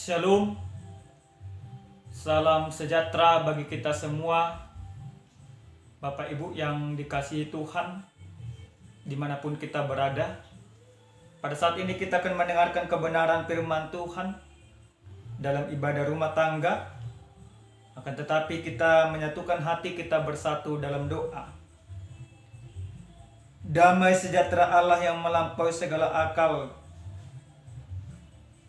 Shalom, salam sejahtera bagi kita semua, Bapak Ibu yang dikasihi Tuhan, dimanapun kita berada. Pada saat ini kita akan mendengarkan kebenaran firman Tuhan dalam ibadah rumah tangga. Akan tetapi kita menyatukan hati kita bersatu dalam doa. Damai sejahtera Allah yang melampaui segala akal,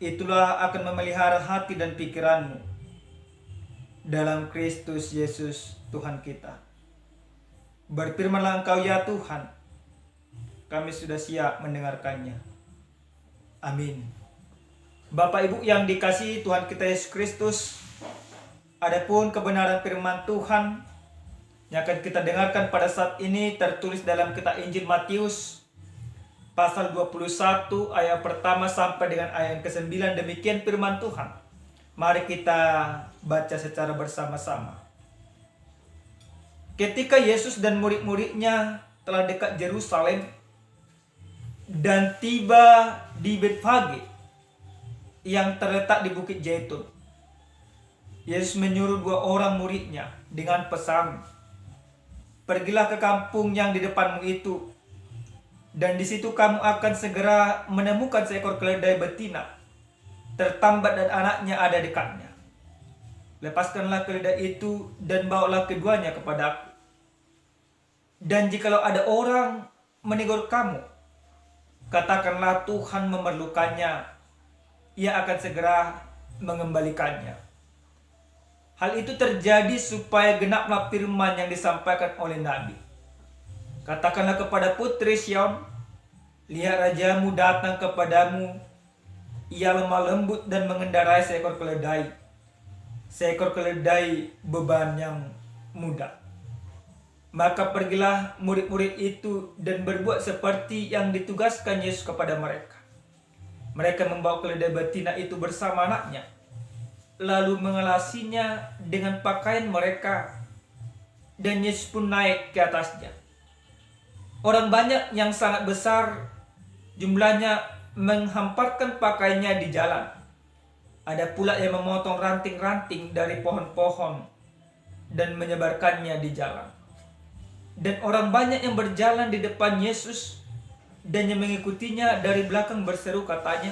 itulah akan memelihara hati dan pikiranmu dalam Kristus Yesus Tuhan kita. Berfirmanlah Engkau ya Tuhan, kami sudah siap mendengarkannya. Amin. Bapak Ibu yang dikasihi Tuhan kita Yesus Kristus, adapun kebenaran firman Tuhan yang akan kita dengarkan pada saat ini tertulis dalam kitab Injil Matius pasal 21 ayat pertama sampai dengan ayat ke-9. Demikian firman Tuhan. Mari kita baca secara bersama-sama. Ketika Yesus dan murid-muridnya telah dekat Yerusalem dan tiba di Betfage yang terletak di Bukit Zaitun, Yesus menyuruh 2 orang muridnya dengan pesan, "Pergilah ke kampung yang di depanmu itu, dan di situ kamu akan segera menemukan seekor keledai betina tertambat dan anaknya ada dekatnya. Lepaskanlah keledai itu dan bawalah keduanya kepadaku. Dan jikalau ada orang menegur kamu, katakanlah Tuhan memerlukannya, ia akan segera mengembalikannya." Hal itu terjadi supaya genaplah firman yang disampaikan oleh Nabi. "Katakanlah kepada putri Sion, lihat rajamu datang kepadamu, ia lemah lembut dan mengendarai seekor keledai beban yang mudah." Maka pergilah murid-murid itu dan berbuat seperti yang ditugaskan Yesus kepada mereka. Mereka membawa keledai betina itu bersama anaknya, lalu mengelasinya dengan pakaian mereka, dan Yesus pun naik ke atasnya. Orang banyak yang sangat besar jumlahnya menghamparkan pakaiannya di jalan. Ada pula yang memotong ranting-ranting dari pohon-pohon dan menyebarkannya di jalan. Dan orang banyak yang berjalan di depan Yesus dan yang mengikutinya dari belakang berseru katanya,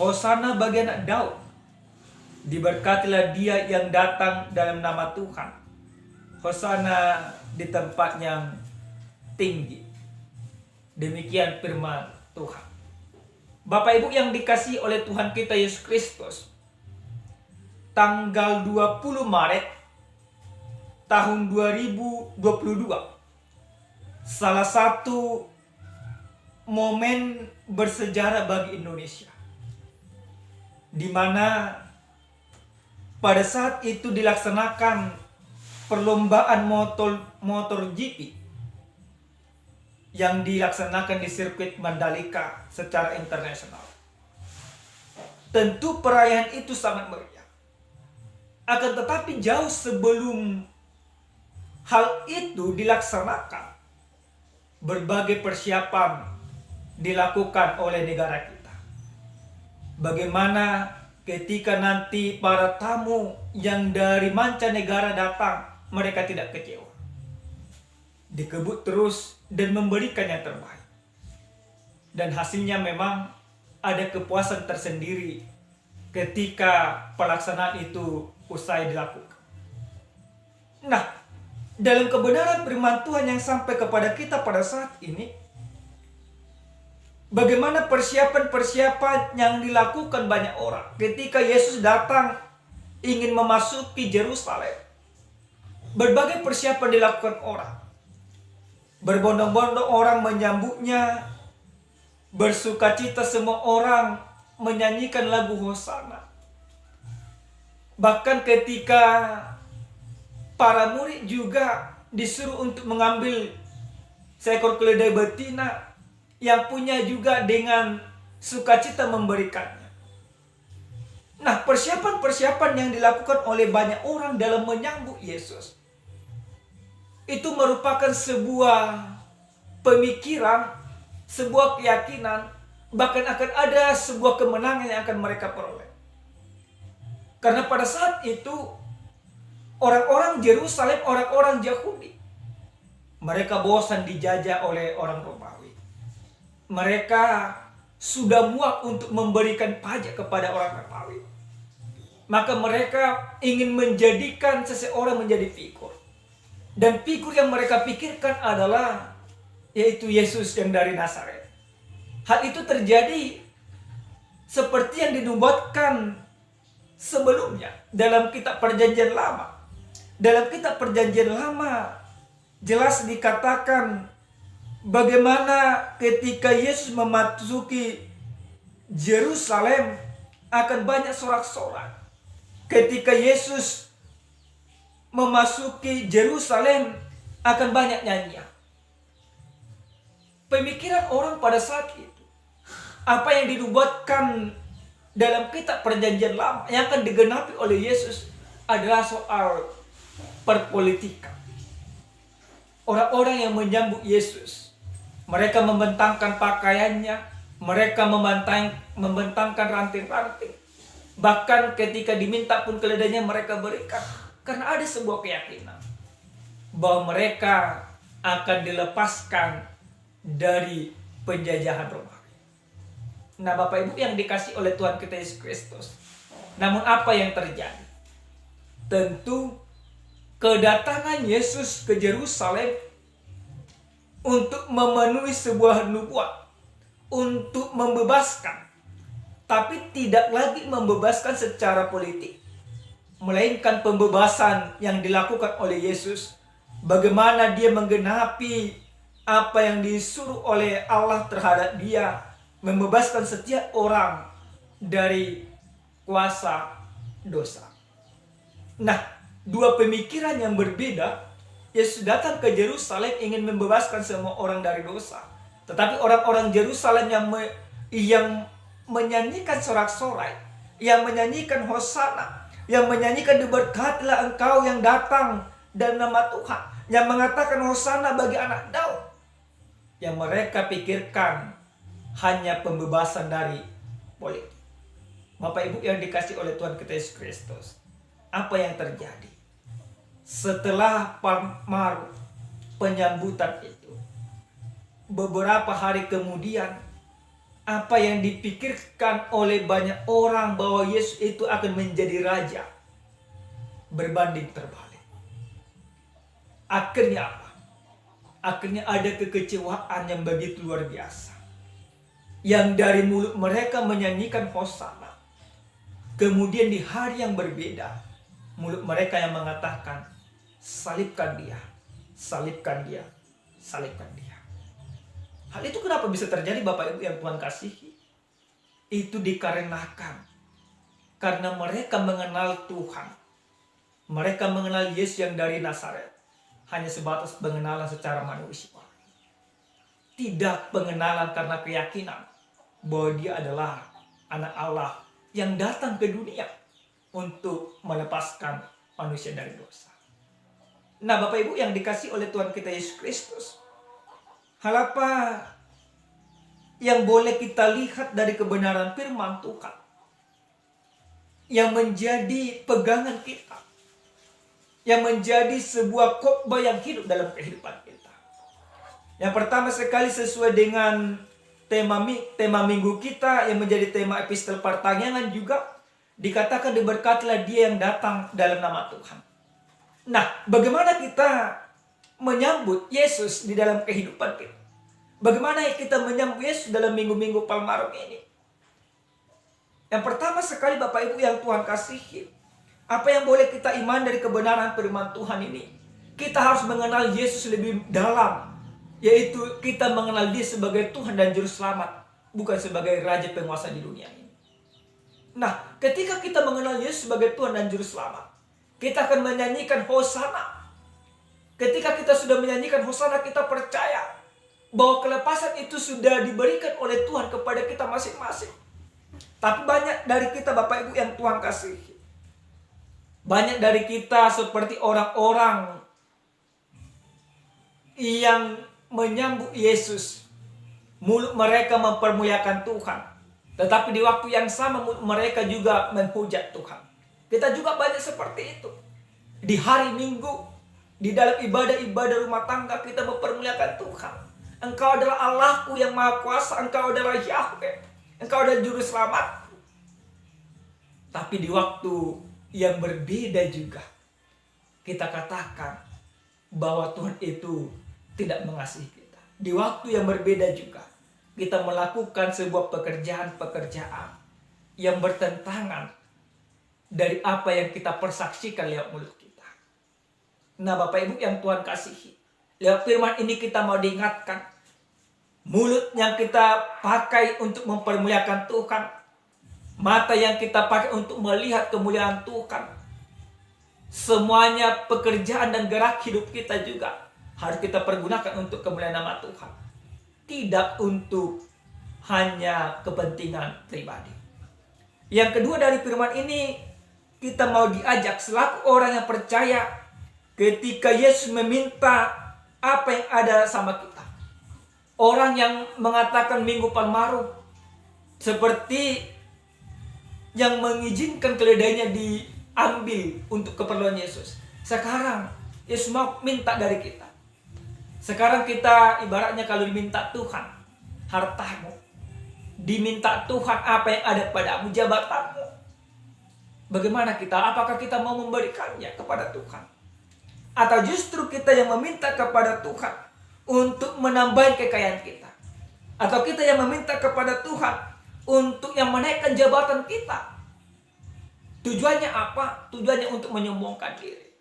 "Hosana bagi anak Daud, diberkatilah dia yang datang dalam nama Tuhan. Hosana di tempat yang tinggi." Demikian firman Tuhan. Bapak Ibu yang dikasihi oleh Tuhan kita Yesus Kristus, tanggal 20 Maret tahun 2022, salah satu momen bersejarah bagi Indonesia, di mana pada saat itu dilaksanakan perlombaan motor GP yang dilaksanakan di sirkuit Mandalika secara internasional. Tentu perayaan itu sangat meriah. Akan tetapi jauh sebelum hal itu dilaksanakan, berbagai persiapan dilakukan oleh negara kita. Bagaimana ketika nanti para tamu yang dari mancanegara datang, mereka tidak kecewa, dikebut terus dan memberikan yang terbaik. Dan hasilnya memang ada kepuasan tersendiri ketika pelaksanaan itu usai dilakukan. Nah, dalam kebenaran firman Tuhan yang sampai kepada kita pada saat ini, bagaimana persiapan-persiapan yang dilakukan banyak orang ketika Yesus datang ingin memasuki Yerusalem. Berbagai persiapan dilakukan orang. Berbondong-bondong orang menyambutnya, bersukacita semua orang menyanyikan lagu Hosana. Bahkan ketika para murid juga disuruh untuk mengambil seekor keledai betina yang punya juga dengan sukacita memberikannya. Nah, persiapan-persiapan yang dilakukan oleh banyak orang dalam menyambut Yesus itu merupakan sebuah pemikiran, sebuah keyakinan, bahkan akan ada sebuah kemenangan yang akan mereka peroleh. Karena pada saat itu orang-orang Yerusalem, orang-orang Yahudi, mereka bosan dijajah oleh orang Romawi. Mereka sudah muak untuk memberikan pajak kepada orang Romawi. Maka mereka ingin menjadikan seseorang menjadi figur. Dan figur yang mereka pikirkan adalah yaitu Yesus yang dari Nazaret. Hal itu terjadi seperti yang dinubuatkan sebelumnya dalam kitab Perjanjian Lama. Dalam kitab Perjanjian Lama jelas dikatakan bagaimana ketika Yesus memasuki Yerusalem akan banyak sorak-sorai. Ketika Yesus memasuki Yerusalem akan banyak nyanyian. Pemikiran orang pada saat itu, apa yang dinubuatkan dalam kitab Perjanjian Lama yang akan digenapi oleh Yesus adalah soal perpolitikan. Orang-orang yang menyambut Yesus, mereka membentangkan pakaiannya, mereka membentangkan ranting-ranting. Bahkan ketika diminta pun keledainya mereka berikan. Karena ada sebuah keyakinan bahwa mereka akan dilepaskan dari penjajahan Romawi. Nah, Bapak Ibu yang dikasih oleh Tuhan kita Yesus Kristus. Namun apa yang terjadi? Tentu kedatangan Yesus ke Yerusalem untuk memenuhi sebuah nubuat, untuk membebaskan, tapi tidak lagi membebaskan secara politik, melainkan pembebasan yang dilakukan oleh Yesus, bagaimana dia menggenapi apa yang disuruh oleh Allah terhadap dia, membebaskan setiap orang dari kuasa dosa. Nah, dua pemikiran yang berbeda. Yesus datang ke Yerusalem ingin membebaskan semua orang dari dosa. Tetapi orang-orang Yerusalem yang menyanyikan sorak-sorai, yang menyanyikan hosana, yang menyanyikan diberkatilah engkau yang datang dalam nama Tuhan, yang mengatakan hosana bagi anak Daud, yang mereka pikirkan hanya pembebasan dari politik. Bapak Ibu yang dikasih oleh Tuhan kita Yesus Kristus, apa yang terjadi setelah Palmaru penyambutan itu? Beberapa hari kemudian, apa yang dipikirkan oleh banyak orang bahwa Yesus itu akan menjadi raja berbanding terbalik. Akhirnya apa? Akhirnya ada kekecewaan yang begitu luar biasa. Yang dari mulut mereka menyanyikan hosana. Kemudian di hari yang berbeda, mulut mereka yang mengatakan, salibkan dia, salibkan dia, salibkan dia. Hal itu kenapa bisa terjadi, Bapak Ibu yang Tuhan kasihi? Itu dikarenakan karena mereka mengenal Tuhan. Mereka mengenal Yesus yang dari Nazaret hanya sebatas pengenalan secara manusia. Tidak pengenalan karena keyakinan bahwa dia adalah anak Allah yang datang ke dunia untuk melepaskan manusia dari dosa. Nah, Bapak Ibu yang dikasih oleh Tuhan kita Yesus Kristus, hal apa yang boleh kita lihat dari kebenaran firman Tuhan yang menjadi pegangan kita, yang menjadi sebuah khotbah yang hidup dalam kehidupan kita? Yang pertama sekali, sesuai dengan tema minggu kita yang menjadi tema epistel pertanyaan juga, dikatakan diberkatilah dia yang datang dalam nama Tuhan. Nah, bagaimana kita menyambut Yesus di dalam kehidupan kita? Bagaimana kita menyambut Yesus dalam minggu-minggu Palmarum ini? Yang pertama sekali, Bapak Ibu yang Tuhan kasihi, apa yang boleh kita iman dari kebenaran firman Tuhan ini? Kita harus mengenal Yesus lebih dalam, yaitu kita mengenal dia sebagai Tuhan dan Juru Selamat, bukan sebagai Raja Penguasa di dunia ini. Nah, ketika kita mengenal Yesus sebagai Tuhan dan Juru Selamat, kita akan menyanyikan hosana. Ketika kita sudah menyanyikan hosana, kita percaya bahwa kelepasan itu sudah diberikan oleh Tuhan kepada kita masing-masing. Tapi banyak dari kita, Bapak Ibu yang Tuhan kasihi, banyak dari kita seperti orang-orang yang menyambut Yesus, mulut mereka mempermuliakan Tuhan, tetapi di waktu yang sama mulut mereka juga menghujat Tuhan. Kita juga banyak seperti itu. Di hari Minggu, di dalam ibadah-ibadah rumah tangga kita mempermuliakan Tuhan. Engkau adalah Allahku yang Maha Kuasa, Engkau adalah Yahweh, Engkau adalah Juru Selamat. Tapi di waktu yang berbeda juga, kita katakan bahwa Tuhan itu tidak mengasihi kita. Di waktu yang berbeda juga, kita melakukan sebuah pekerjaan-pekerjaan yang bertentangan dari apa yang kita persaksikan lewat mulut kita. Nah, Bapak Ibu yang Tuhan kasihi, lewat firman ini kita mau diingatkan, mulut yang kita pakai untuk mempermuliakan Tuhan, mata yang kita pakai untuk melihat kemuliaan Tuhan, semuanya pekerjaan dan gerak hidup kita juga harus kita pergunakan untuk kemuliaan nama Tuhan. Tidak untuk hanya kepentingan pribadi. Yang kedua dari firman ini, kita mau diajak selaku orang yang percaya, ketika Yesus meminta apa yang ada sama kita. Orang yang mengatakan Minggu Palmarum, seperti yang mengizinkan keledainya diambil untuk keperluan Yesus. Sekarang Yesus mau minta dari kita. Sekarang kita ibaratnya kalau diminta Tuhan hartamu, diminta Tuhan apa yang ada padamu, jabatanmu. Bagaimana kita? Apakah kita mau memberikannya kepada Tuhan? Atau justru kita yang meminta kepada Tuhan untuk menambah kekayaan kita? Atau kita yang meminta kepada Tuhan untuk yang menaikkan jabatan kita? Tujuannya apa? Tujuannya untuk menyombongkan diri.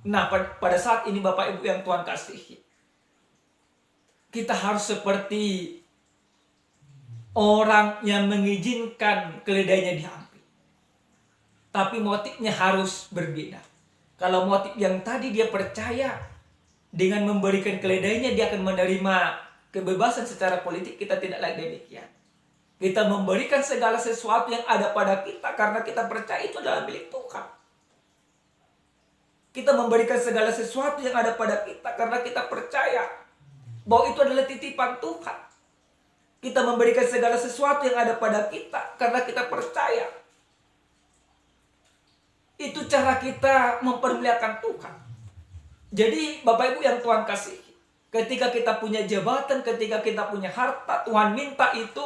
Nah, pada saat ini Bapak Ibu yang Tuhan kasihi, kita harus seperti orang yang mengizinkan keledainya diambil. Tapi motifnya harus berbeda. Kalau motif yang tadi dia percaya dengan memberikan keledainya dia akan menerima kebebasan secara politik, kita tidak lagi demikian. Kita memberikan segala sesuatu yang ada pada kita karena kita percaya itu adalah milik Tuhan. Kita memberikan segala sesuatu yang ada pada kita karena kita percaya bahwa itu adalah titipan Tuhan. Kita memberikan segala sesuatu yang ada pada kita karena kita percaya. Itu cara kita mempermuliakan Tuhan. Jadi Bapak Ibu yang Tuhan kasihi, ketika kita punya jabatan, ketika kita punya harta, Tuhan minta itu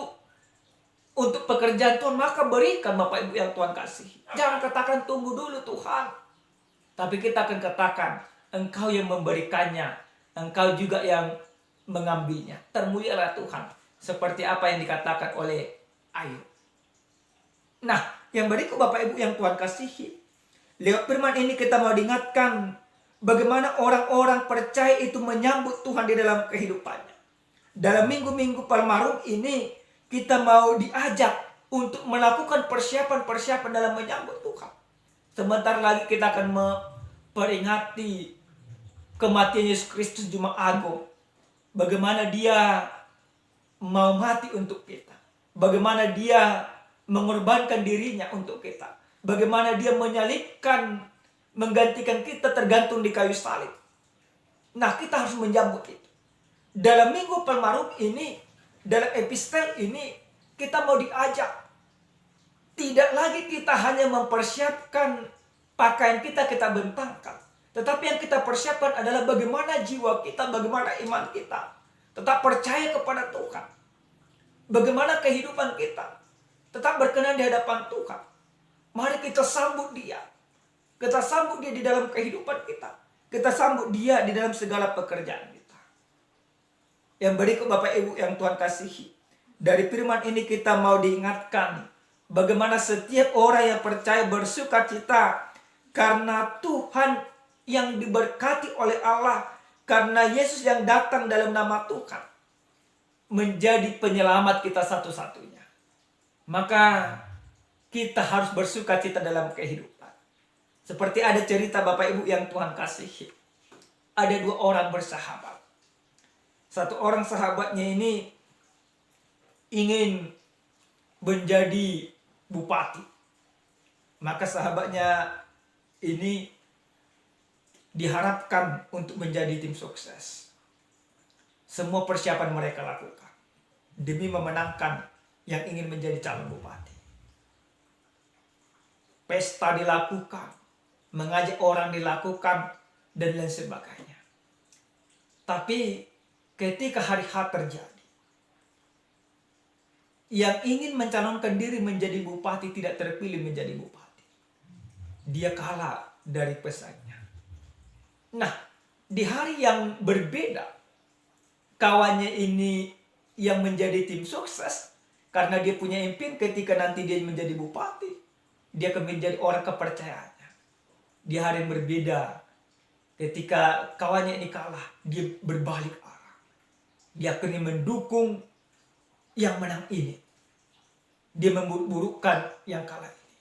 untuk pekerjaan Tuhan, maka berikan Bapak Ibu yang Tuhan kasihi. Jangan katakan tunggu dulu Tuhan. Tapi kita akan katakan, Engkau yang memberikannya, Engkau juga yang mengambilnya. Termulialah Tuhan. Seperti apa yang dikatakan oleh Ayub. Nah, yang berikut Bapak Ibu yang Tuhan kasihi, lewat firman ini kita mau diingatkan bagaimana orang-orang percaya itu menyambut Tuhan di dalam kehidupannya. Dalam minggu-minggu Palmarum ini kita mau diajak untuk melakukan persiapan-persiapan dalam menyambut Tuhan. Sebentar lagi kita akan memperingati kematian Yesus Kristus Jumat Agung. Bagaimana dia mau mati untuk kita. Bagaimana dia mengorbankan dirinya untuk kita. Bagaimana dia menyalibkan, menggantikan kita tergantung di kayu salib. Nah, kita harus menyambut itu. Dalam Minggu Palmarum ini, dalam epistel ini, kita mau diajak. Tidak lagi kita hanya mempersiapkan pakaian kita bentangkan. Tetapi yang kita persiapkan adalah bagaimana jiwa kita, bagaimana iman kita. Tetap percaya kepada Tuhan. Bagaimana kehidupan kita. Tetap berkenan di hadapan Tuhan. Mari kita sambut dia. Kita sambut dia di dalam kehidupan kita. Kita sambut dia di dalam segala pekerjaan kita. Yang berikut Bapak Ibu yang Tuhan kasihi. Dari firman ini kita mau diingatkan bagaimana setiap orang yang percaya bersuka cita karena Tuhan yang diberkati oleh Allah, karena Yesus yang datang dalam nama Tuhan menjadi penyelamat kita satu-satunya. Maka kita harus bersuka cita dalam kehidupan. Seperti ada cerita Bapak Ibu yang Tuhan kasihi. Ada dua orang bersahabat. Satu orang sahabatnya ini ingin menjadi bupati. Maka sahabatnya ini diharapkan untuk menjadi tim sukses. Semua persiapan mereka lakukan demi memenangkan yang ingin menjadi calon bupati. pesta dilakukan, mengajak orang dilakukan, dan lain sebagainya. Tapi ketika hari H terjadi, yang ingin mencalonkan diri menjadi bupati tidak terpilih menjadi bupati. Dia kalah dari pesaingnya. Nah, di hari yang berbeda, kawannya ini yang menjadi tim sukses karena dia punya impian ketika nanti dia menjadi bupati, dia akan menjadi orang kepercayaannya. Di hari yang berbeda, ketika kawannya ini kalah, dia berbalik arah. Dia akan mendukung yang menang ini. Dia memburuk-burukkan yang kalah ini.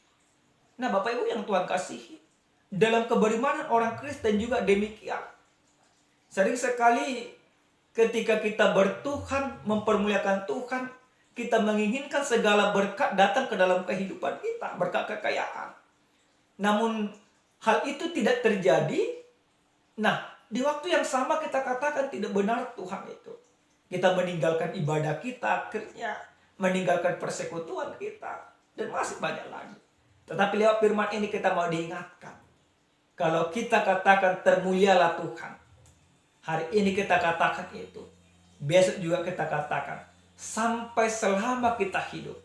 Nah, Bapak Ibu yang Tuhan kasihi, dalam keberimanan orang Kristen juga demikian. Sering sekali ketika kita bertuhan, mempermuliakan Tuhan, kita menginginkan segala berkat datang ke dalam kehidupan kita, berkat kekayaan. Namun hal itu tidak terjadi. Nah, di waktu yang sama kita katakan tidak benar Tuhan itu. Kita meninggalkan ibadah kita, akhirnya meninggalkan persekutuan kita, dan masih banyak lagi. Tetapi lewat firman ini kita mau diingatkan, kalau kita katakan termulialah Tuhan, hari ini kita katakan itu, besok juga kita katakan, sampai selama kita hidup,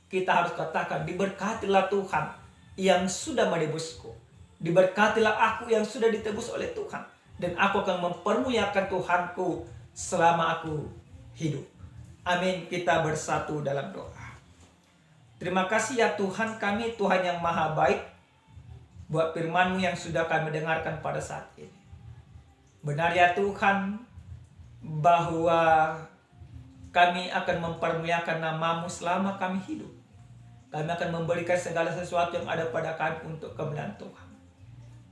kita harus katakan, diberkatilah Tuhan yang sudah menebusku, diberkatilah aku yang sudah ditebus oleh Tuhan, dan aku akan mempermuliakan Tuhanku selama aku hidup. Amin. Kita bersatu dalam doa. Terima kasih ya Tuhan kami, Tuhan yang maha baik, buat firman-Mu yang sudah kami dengarkan pada saat ini. Benar ya Tuhan, bahwa kami akan mempermuliakan nama-Mu selama kami hidup. Kami akan memberikan segala sesuatu yang ada pada kami untuk kemuliaan Tuhan.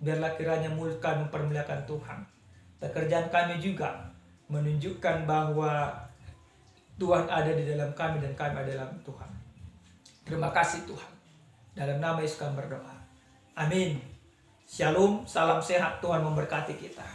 Biarlah kiranya mulut kami mempermuliakan Tuhan. Pekerjaan kami juga menunjukkan bahwa Tuhan ada di dalam kami dan kami ada dalam Tuhan. Terima kasih Tuhan. Dalam nama Yesus kami berdoa. Amin. Shalom, salam sehat, Tuhan memberkati kita.